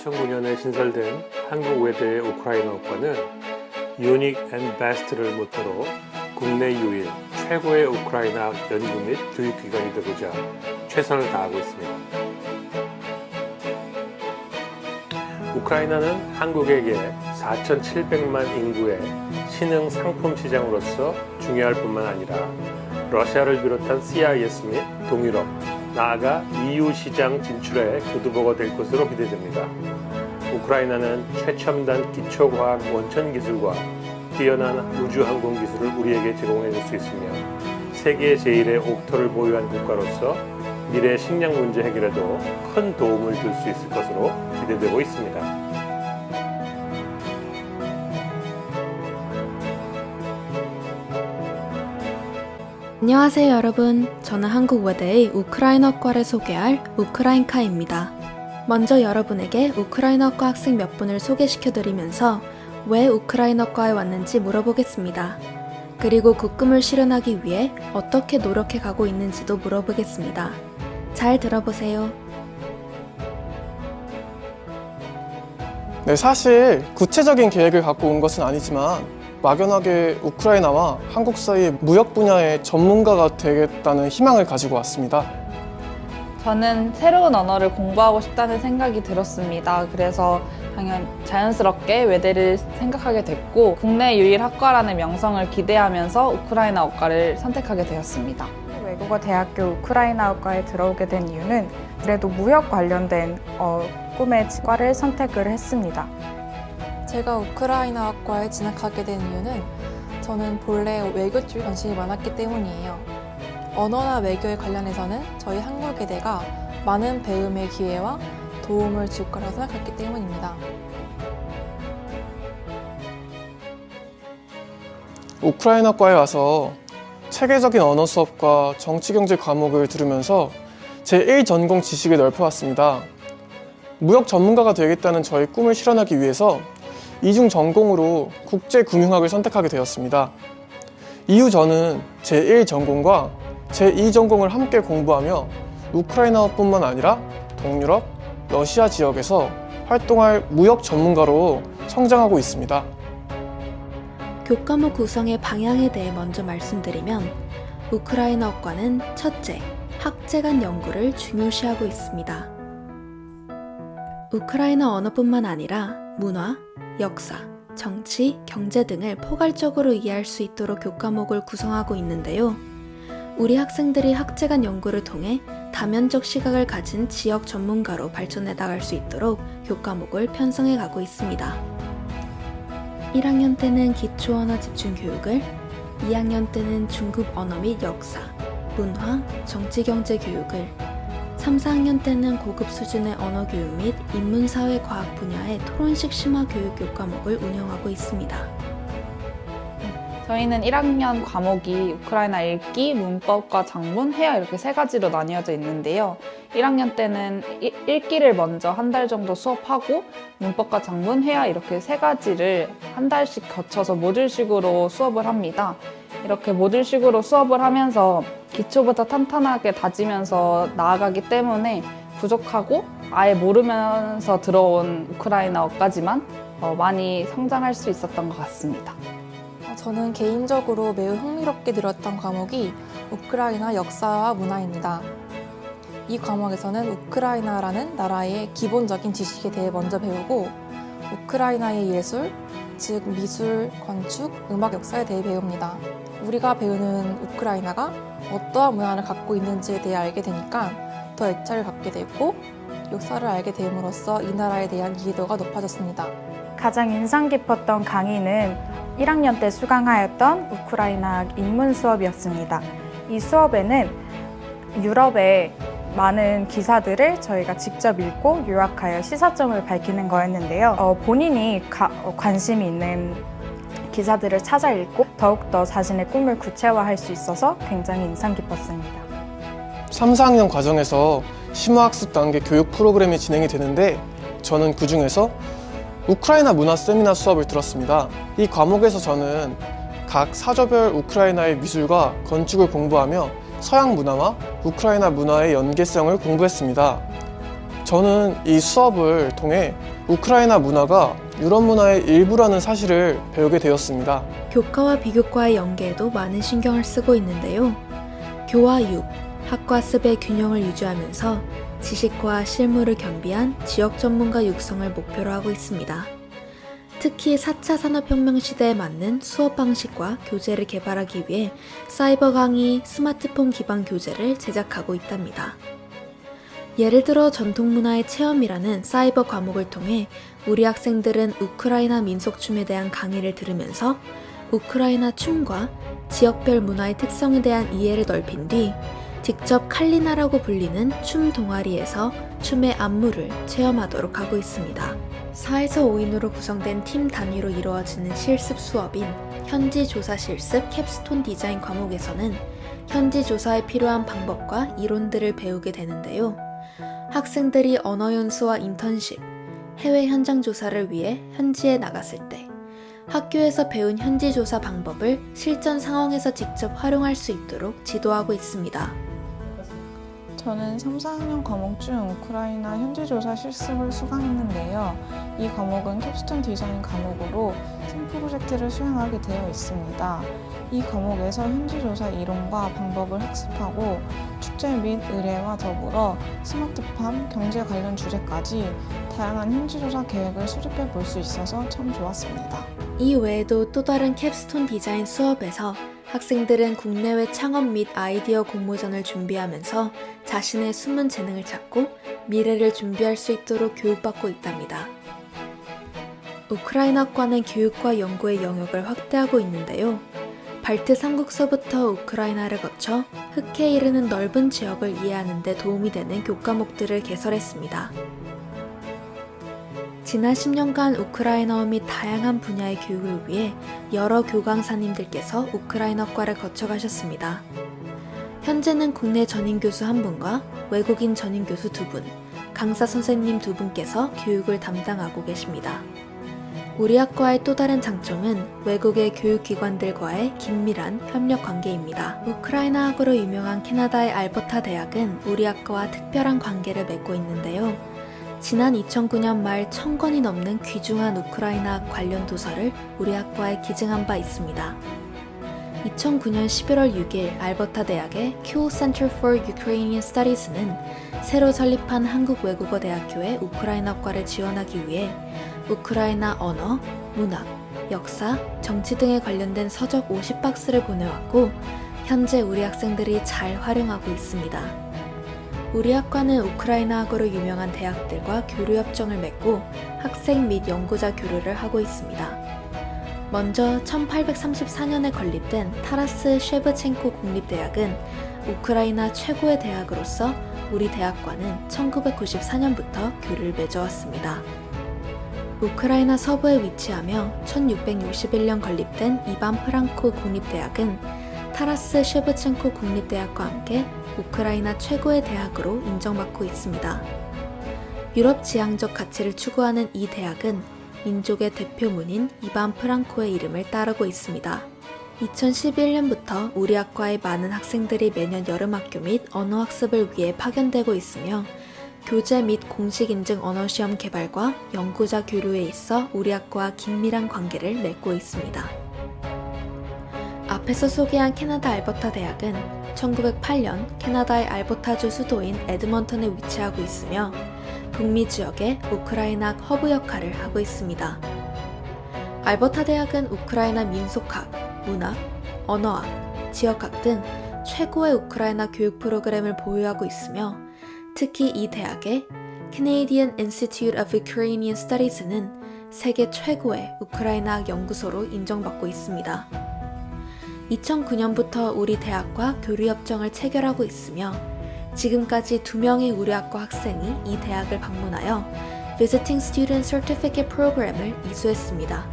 2009년에 신설된 한국외대의 우크라이나어과는 Unique and Best를 모토로 국내 유일 최고의 우크라이나 연구 및 교육기관이 되고자 최선을 다하고 있습니다. 우크라이나는 한국에게 4,700만 인구의 신흥 상품 시장으로서 중요할 뿐만 아니라 러시아를 비롯한 CIS 및 동유럽, 나아가 EU 시장 진출의 교두보가 될 것으로 기대됩니다. 우크라이나는 최첨단 기초과학 원천 기술과 뛰어난 우주항공 기술을 우리에게 제공해 줄 수 있으며 세계 제1의 옥토를 보유한 국가로서 미래 식량 문제 해결에도 큰 도움을 줄 수 있을 것으로 기대되고 있습니다. 안녕하세요 여러분. 저는 한국외대의 우크라이나과를 소개할 우크라인카입니다. 먼저 여러분에게 우크라이나과 학생 몇 분을 소개시켜드리면서 왜 우크라이나과에 왔는지 물어보겠습니다. 그리고 그 꿈을 실현하기 위해 어떻게 노력해 가고 있는지도 물어보겠습니다. 잘 들어보세요. 네, 사실 구체적인 계획을 갖고 온 것은 아니지만 막연하게 우크라이나와 한국 사이의 무역 분야의 전문가가 되겠다는 희망을 가지고 왔습니다. 저는 새로운 언어를 공부하고 싶다는 생각이 들었습니다. 그래서 자연스럽게 외대를 생각하게 됐고 국내 유일 학과라는 명성을 기대하면서 우크라이나어과를 선택하게 되었습니다. 외국어 대학교 우크라이나어과에 들어오게 된 이유는 그래도 무역 관련된 꿈의 과를 선택을 했습니다. 제가 우크라이나어과에 진학하게 된 이유는 저는 본래 외교 쪽에 관심이 많았기 때문이에요. 언어나 외교에 관련해서는 저희 한국외대가 많은 배움의 기회와 도움을 줄 거라고 생각했기 때문입니다. 우크라이나과에 와서 체계적인 언어 수업과 정치경제 과목을 들으면서 제1전공 지식을 넓혀왔습니다. 무역 전문가가 되겠다는 저의 꿈을 실현하기 위해서 이중 전공으로 국제금융학을 선택하게 되었습니다. 이후 저는 제1전공과 제2전공을 함께 공부하며 우크라이나뿐만 아니라 동유럽, 러시아 지역에서 활동할 무역 전문가로 성장하고 있습니다. 교과목 구성의 방향에 대해 먼저 말씀드리면 우크라이나어과는 첫째, 학제 간 연구를 중요시하고 있습니다. 우크라이나 언어뿐만 아니라 문화, 역사, 정치, 경제 등을 포괄적으로 이해할 수 있도록 교과목을 구성하고 있는데요. 우리 학생들이 학제 간 연구를 통해 다면적 시각을 가진 지역 전문가로 발전해 나갈 수 있도록 교과목을 편성해 가고 있습니다. 1학년 때는 기초 언어 집중 교육을, 2학년 때는 중급 언어 및 역사, 문화, 정치, 경제 교육을, 3, 4학년 때는 고급 수준의 언어 교육 및 인문사회 과학 분야의 토론식 심화 교육 교과목을 운영하고 있습니다. 저희는 1학년 과목이 우크라이나 읽기, 문법과 작문, 회화 이렇게 세 가지로 나뉘어져 있는데요. 1학년 때는 읽기를 먼저 한 달 정도 수업하고 문법과 작문, 회화 이렇게 세 가지를 한 달씩 거쳐서 모듈식으로 수업을 합니다. 이렇게 모듈식으로 수업을 하면서 기초부터 탄탄하게 다지면서 나아가기 때문에 부족하고 아예 모르면서 들어온 우크라이나어까지만 많이 성장할 수 있었던 것 같습니다. 저는 개인적으로 매우 흥미롭게 들었던 과목이 우크라이나 역사와 문화입니다. 이 과목에서는 우크라이나라는 나라의 기본적인 지식에 대해 먼저 배우고 우크라이나의 예술, 즉 미술, 건축, 음악 역사에 대해 배웁니다. 우리가 배우는 우크라이나가 어떠한 문화를 갖고 있는지에 대해 알게 되니까 더 애착을 갖게 되고 역사를 알게 됨으로써 이 나라에 대한 이해도가 높아졌습니다. 가장 인상 깊었던 강의는 1학년 때 수강하였던 우크라이나 인문 수업이었습니다. 이 수업에는 유럽의 많은 기사들을 저희가 직접 읽고 요약하여 시사점을 밝히는 거였는데요. 본인이 관심이 있는 기사들을 찾아 읽고 더욱더 자신의 꿈을 구체화할 수 있어서 굉장히 인상 깊었습니다. 3, 4학년 과정에서 심화학습 단계 교육 프로그램이 진행이 되는데 저는 그 중에서 우크라이나 문화 세미나 수업을 들었습니다. 이 과목에서 저는 각 사조별 우크라이나의 미술과 건축을 공부하며 서양 문화와 우크라이나 문화의 연계성을 공부했습니다. 저는 이 수업을 통해 우크라이나 문화가 유럽 문화의 일부라는 사실을 배우게 되었습니다. 교과와 비교과의 연계에도 많은 신경을 쓰고 있는데요. 교와 육, 학과습의 균형을 유지하면서 지식과 실무를 겸비한 지역 전문가 육성을 목표로 하고 있습니다. 특히 4차 산업혁명 시대에 맞는 수업 방식과 교재를 개발하기 위해 사이버 강의, 스마트폰 기반 교재를 제작하고 있답니다. 예를 들어 전통문화의 체험이라는 사이버 과목을 통해 우리 학생들은 우크라이나 민속춤에 대한 강의를 들으면서 우크라이나 춤과 지역별 문화의 특성에 대한 이해를 넓힌 뒤 직접 칼리나라고 불리는 춤 동아리에서 춤의 안무를 체험하도록 하고 있습니다. 4에서 5인으로 구성된 팀 단위로 이루어지는 실습 수업인 현지 조사 실습 캡스톤 디자인 과목에서는 현지 조사에 필요한 방법과 이론들을 배우게 되는데요. 학생들이 언어 연수와 인턴십, 해외 현장 조사를 위해 현지에 나갔을 때 학교에서 배운 현지 조사 방법을 실전 상황에서 직접 활용할 수 있도록 지도하고 있습니다. 저는 3, 4학년 과목 중 우크라이나 현지조사 실습을 수강했는데요. 이 과목은 캡스톤 디자인 과목으로 팀 프로젝트를 수행하게 되어 있습니다. 이 과목에서 현지조사 이론과 방법을 학습하고 축제 및 의뢰와 더불어 스마트팜, 경제 관련 주제까지 다양한 현지조사 계획을 수립해 볼 수 있어서 참 좋았습니다. 이 외에도 또 다른 캡스톤 디자인 수업에서 학생들은 국내외 창업 및 아이디어 공모전을 준비하면서 자신의 숨은 재능을 찾고 미래를 준비할 수 있도록 교육받고 있답니다. 우크라이나과는 교육과 연구의 영역을 확대하고 있는데요. 발트 3국서부터 우크라이나를 거쳐 흑해에 이르는 넓은 지역을 이해하는 데 도움이 되는 교과목들을 개설했습니다. 지난 10년간 우크라이나어 및 다양한 분야의 교육을 위해 여러 교강사님들께서 우크라이나과를 거쳐가셨습니다. 현재는 국내 전임 교수 1분과 외국인 전임 교수 2분, 강사 선생님 2분께서 교육을 담당하고 계십니다. 우리 학과의 또 다른 장점은 외국의 교육기관들과의 긴밀한 협력 관계입니다. 우크라이나학으로 유명한 캐나다의 알버타 대학은 우리 학과와 특별한 관계를 맺고 있는데요. 지난 2009년 말 1000권이 넘는 귀중한 우크라이나학 관련 도서를 우리 학과에 기증한 바 있습니다. 2009년 11월 6일 알버타 대학의 Kew Center for Ukrainian Studies는 새로 설립한 한국외국어대학교의 우크라이나과를 지원하기 위해 우크라이나 언어, 문학, 역사, 정치 등에 관련된 서적 50박스를 보내왔고 현재 우리 학생들이 잘 활용하고 있습니다. 우리 학과는 우크라이나학으로 유명한 대학들과 교류협정을 맺고 학생 및 연구자 교류를 하고 있습니다. 먼저 1834년에 건립된 타라스 쉐브첸코 국립대학은 우크라이나 최고의 대학으로서 우리 대학과는 1994년부터 교류를 맺어왔습니다. 우크라이나 서부에 위치하며 1661년 건립된 이반 프랑코 국립대학은 타라스 쉐브첸코 국립대학과 함께 우크라이나 최고의 대학으로 인정받고 있습니다. 유럽 지향적 가치를 추구하는 이 대학은 민족의 대표문인 이반 프랑코의 이름을 따르고 있습니다. 2011년부터 우리 학과의 많은 학생들이 매년 여름학교 및 언어학습을 위해 파견되고 있으며 교재 및 공식 인증 언어시험 개발과 연구자 교류에 있어 우리 학과와 긴밀한 관계를 맺고 있습니다. 앞에서 소개한 캐나다 알버타 대학은 1908년 캐나다의 알버타주 수도인 에드먼턴에 위치하고 있으며 북미 지역의 우크라이나 허브 역할을 하고 있습니다. 알버타 대학은 우크라이나 민속학, 문학, 언어학, 지역학 등 최고의 우크라이나 교육 프로그램을 보유하고 있으며 특히 이 대학의 Canadian Institute of Ukrainian Studies는 세계 최고의 우크라이나학 연구소로 인정받고 있습니다. 2009년부터 우리 대학과 교류협정을 체결하고 있으며 지금까지 2명의 우리 학과 학생이 이 대학을 방문하여 Visiting Student Certificate 프로그램을 이수했습니다.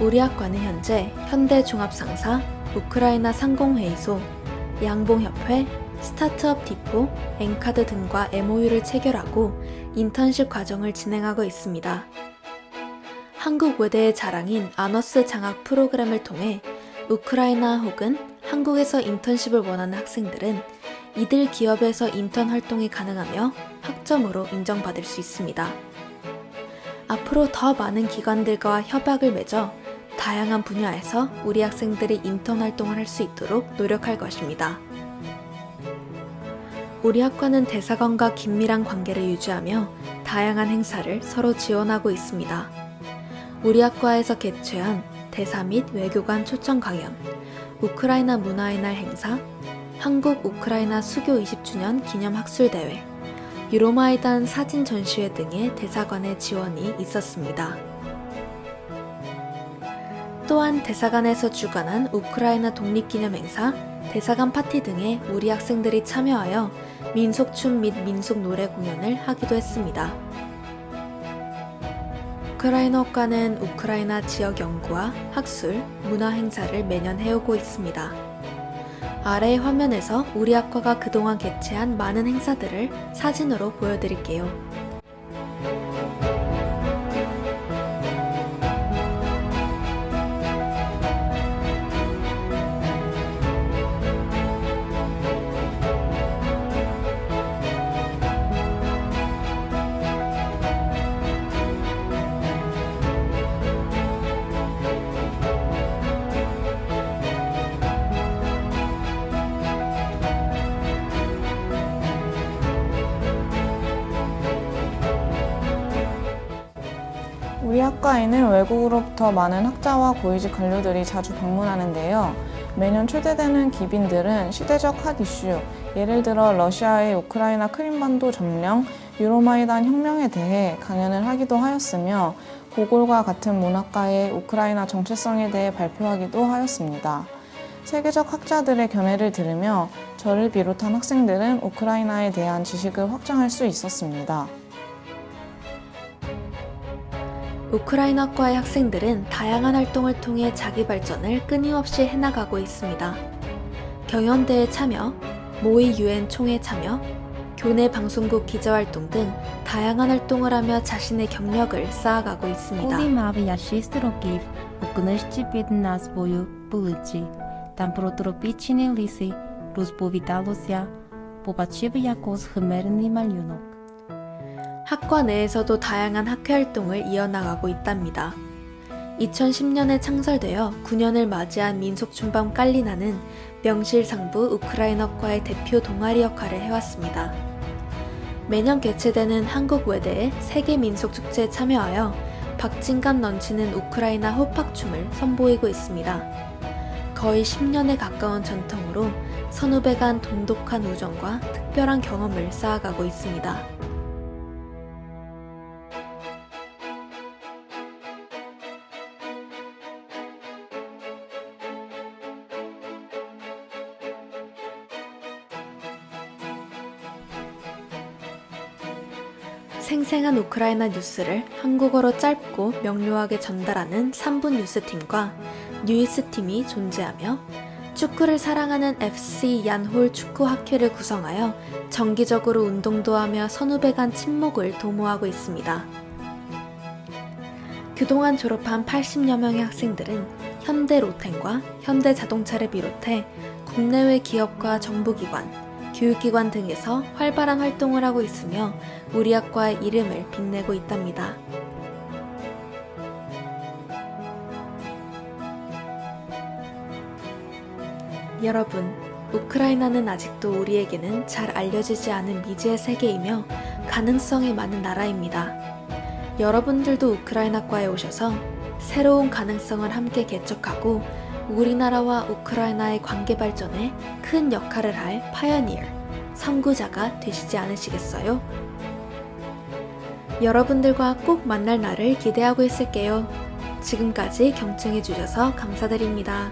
우리 학과는 현재 현대종합상사, 우크라이나 상공회의소, 양봉협회, 스타트업 디포, 엔카드 등과 MOU를 체결하고 인턴십 과정을 진행하고 있습니다. 한국 외대의 자랑인 아너스 장학 프로그램을 통해 우크라이나 혹은 한국에서 인턴십을 원하는 학생들은 이들 기업에서 인턴 활동이 가능하며 학점으로 인정받을 수 있습니다. 앞으로 더 많은 기관들과 협약을 맺어 다양한 분야에서 우리 학생들이 인턴 활동을 할 수 있도록 노력할 것입니다. 우리 학과는 대사관과 긴밀한 관계를 유지하며 다양한 행사를 서로 지원하고 있습니다. 우리 학과에서 개최한 대사 및 외교관 초청 강연, 우크라이나 문화의 날 행사, 한국 우크라이나 수교 20주년 기념 학술대회, 유로마이단 사진 전시회 등의 대사관의 지원이 있었습니다. 또한 대사관에서 주관한 우크라이나 독립기념 행사, 대사관 파티 등에 우리 학생들이 참여하여 민속춤 및 민속노래 공연을 하기도 했습니다. 우크라이나과는 우크라이나 지역 연구와 학술, 문화 행사를 매년 해오고 있습니다. 아래의 화면에서 우리 학과가 그동안 개최한 많은 행사들을 사진으로 보여드릴게요. 우리 학과에는 외국으로부터 많은 학자와 고위직 관료들이 자주 방문하는데요. 매년 초대되는 기빈들은 시대적 핫 이슈, 예를 들어 러시아의 우크라이나 크림반도 점령, 유로마이단 혁명에 대해 강연을 하기도 하였으며 고골과 같은 문학가의 우크라이나 정체성에 대해 발표하기도 하였습니다. 세계적 학자들의 견해를 들으며 저를 비롯한 학생들은 우크라이나에 대한 지식을 확장할 수 있었습니다. 우크라이나과의 학생들은 다양한 활동을 통해 자기 발전을 끊임없이 해나가고 있습니다. 경연대회 참여, 모의 유엔 총회 참여, 교내 방송국 기자활동 등 다양한 활동을 하며 자신의 경력을 쌓아가고 있습니다. Коли шість років у книжці під назвою «Пличі» там про тропічні ліси розповідалося, побачив якось химерний малюнок. 학과 내에서도 다양한 학회 활동을 이어나가고 있답니다. 2010년에 창설되어 9년을 맞이한 민속춤밤 깔리나는 명실상부 우크라이나과의 대표 동아리 역할을 해왔습니다. 매년 개최되는 한국 외대의 세계민속축제에 참여하여 박진감 넘치는 우크라이나 호팍춤을 선보이고 있습니다. 거의 10년에 가까운 전통으로 선후배 간 돈독한 우정과 특별한 경험을 쌓아가고 있습니다. 생생한 우크라이나 뉴스를 한국어로 짧고 명료하게 전달하는 3분 뉴스팀과 뉴이스팀이 존재하며 축구를 사랑하는 FC 얀홀 축구학회를 구성하여 정기적으로 운동도 하며 선후배 간 친목을 도모하고 있습니다. 그동안 졸업한 80여 명의 학생들은 현대로템과 현대자동차를 비롯해 국내외 기업과 정부기관, 교육기관 등에서 활발한 활동을 하고 있으며 우리 학과의 이름을 빛내고 있답니다. 여러분, 우크라이나는 아직도 우리에게는 잘 알려지지 않은 미지의 세계이며 가능성이 많은 나라입니다. 여러분들도 우크라이나과에 오셔서 새로운 가능성을 함께 개척하고 우리나라와 우크라이나의 관계 발전에 큰 역할을 할 파이어니어, 선구자가 되시지 않으시겠어요? 여러분들과 꼭 만날 날을 기대하고 있을게요. 지금까지 경청해 주셔서 감사드립니다.